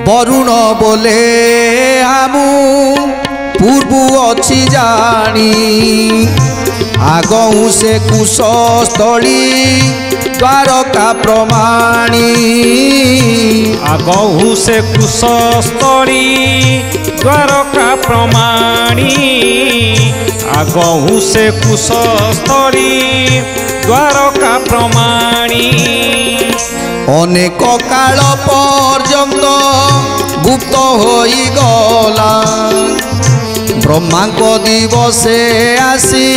वरुण बोले आमु पूर्व अच्छी जानी आगऊ से कुशस्थली द्वारका प्रमाणी आगऊ से कुशस्थली द्वारका प्रमाणी आगऊ से कुशस्थली द्वारका प्रमाणी अनेक काल पर्यंत गुप्त होई गला ब्रह्मांक दिवसे आसी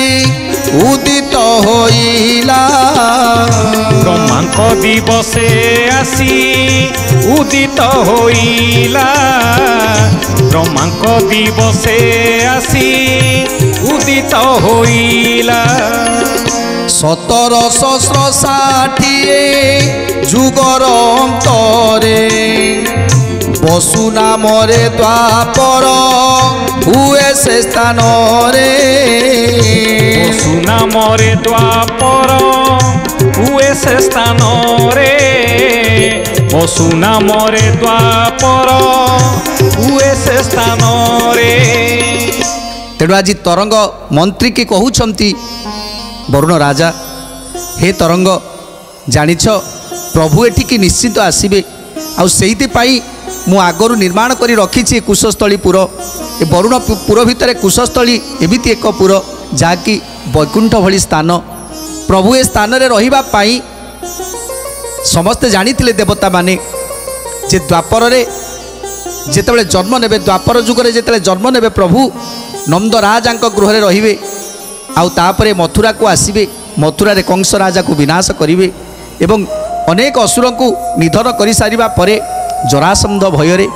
उदित होइला ब्रह्मांक दिवसे आसी उदित होइला ब्रह्मांक दिवसे आसी उदित होइला 1760 जुगर अंतरे बसु नामरे द्वापर हुए से स्थान रे बसु नामरे द्वापर हुए से स्थान रे बसु नामरे द्वापर हुए से स्थान रे। तेणु आज तरंग मंत्री की कहउछंती वरुण राजा हे तरंग जानिछ प्रभु एठिकी निश्चित आसीबे आउ सेइति पाई मु आगरु निर्माण करी रखिछि कुशस्थलीपुर ए वरुणपुर भितर कुशस्थली एमिति एक पुर जाकि वैकुंठ भली स्थान प्रभु ए स्थान रे रहिबा पाई समस्ते जानिथिले देवता माने जे द्वापर रे जेतेबेले जन्म नेबे द्वापर जुगरे जेतेबेले जन्म नेबे प्रभु नंद राजांक गृह रे रहिबे आउ तापरे मथुरा को आसीबे मथुरा रे कंस राजा को विनाश करिवे एवं अनेक असुर को निधन करि सारिबा परे जरासंध भୟରେ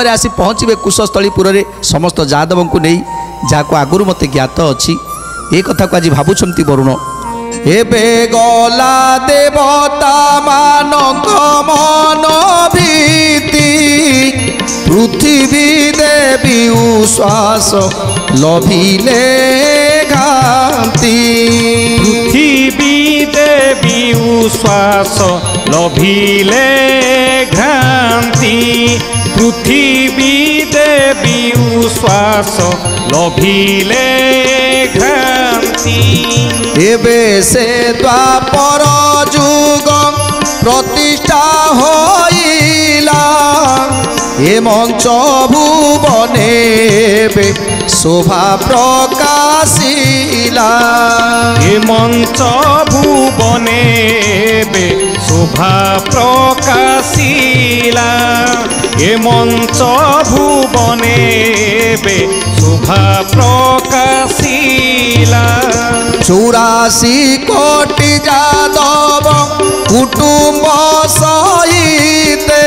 आसी पहुँचे कुशस्थलीपुर रे समस्त जादव को नहीं जहाँ आगुरी मत ज्ञात अच्छी ए कथा को आज भावुंट वरुण एबे गला देवता मानक मन भीति पृथ्वी देवी उश्वास लभिले घांति पृथ्वी देवी उश्वास लभिले घांति पृथ्वी देवी उश्वास लभिले घांति एबे से द्वापर जुग प्रतिष्ठा होइला ए मंच भुवने शोभा प्रकाशिला ए मंच भुवने शोभा प्रकाशिला ए मंच भुवने शोभा प्रकाशिला 84 कोटि जादव कुटुंब सहिते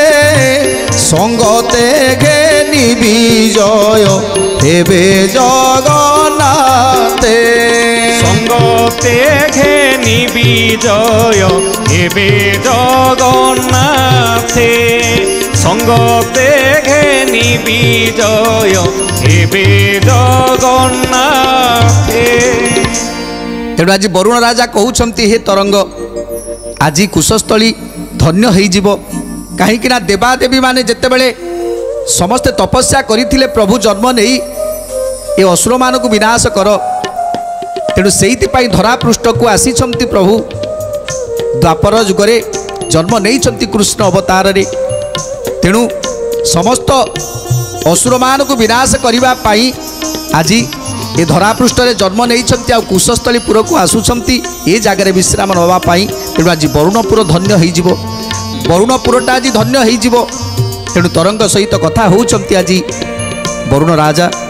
संगते घेनी विजय हेबे जगन्नाथे संगते घेनी विजय हेबे जगन्नाथे संगते घेनी विजय हेबे जगन्नाथे। तेणु आज वरुण राजा कहउछंती हे तरंग आज कुशस्थली धन्य होइजिव कहीं देवादेवी माने जेतेबेले समस्ते तपस्या करथिले प्रभु जन्म नहीं ए असुर मान को विनाश कर तेणु सेइति पाई धरा पृष्ठ को आसीछंती प्रभु द्वापर जुगरे जन्म नहीं कृष्ण अवतार रे तेणु समस्त असुर मान को विनाश करने पाई आज ये धरापृष्ठ रे जन्म नहीं कुशस्थलीपुर को आसुंच ये जगार विश्राम नापी तेणु आज वरुणपुर धन्य हो वरुणपुरटा आज धन्य हो तेणु तरंग सहित कथा होउछंती आज वरुण राजा